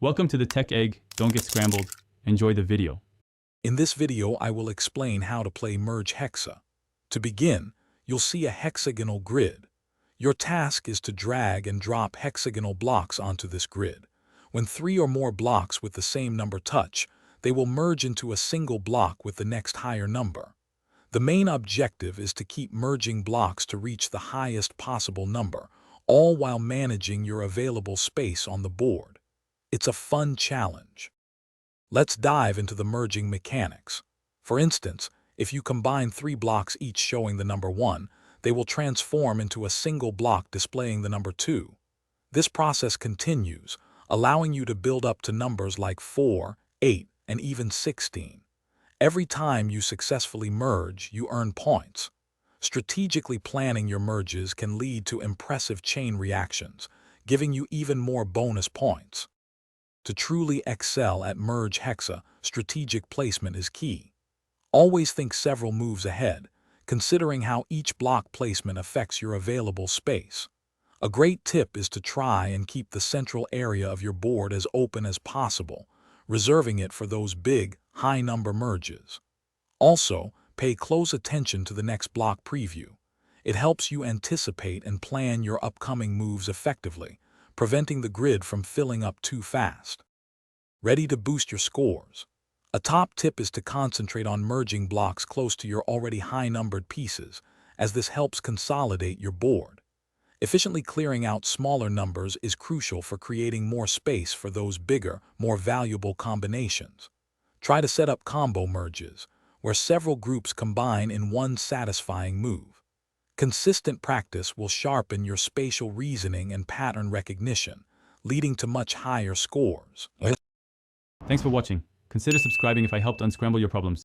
Welcome to the Tech Egg. Don't get scrambled. Enjoy the video. In this video, I will explain how to play Merge Hexa. To begin, you'll see a hexagonal grid. Your task is to drag and drop hexagonal blocks onto this grid. When 3 or more blocks with the same number touch, they will merge into a single block with the next higher number. The main objective is to keep merging blocks to reach the highest possible number, all while managing your available space on the board. It's a fun challenge. Let's dive into the merging mechanics. For instance, if you combine 3 blocks each showing the number 1, they will transform into a single block displaying the number 2. This process continues, allowing you to build up to numbers like 4, 8, and even 16. Every time you successfully merge, you earn points. Strategically planning your merges can lead to impressive chain reactions, giving you even more bonus points. To truly excel at Merge Hexa, strategic placement is key. Always think several moves ahead, considering how each block placement affects your available space. A great tip is to try and keep the central area of your board as open as possible, reserving it for those big, high-number merges. Also, pay close attention to the next block preview. It helps you anticipate and plan your upcoming moves effectively, preventing the grid from filling up too fast. Ready to boost your scores? A top tip is to concentrate on merging blocks close to your already high-numbered pieces, as this helps consolidate your board. Efficiently clearing out smaller numbers is crucial for creating more space for those bigger, more valuable combinations. Try to set up combo merges, where several groups combine in one satisfying move. Consistent practice will sharpen your spatial reasoning and pattern recognition, leading to much higher scores. Thanks for watching. Consider subscribing if I helped unscramble your problems.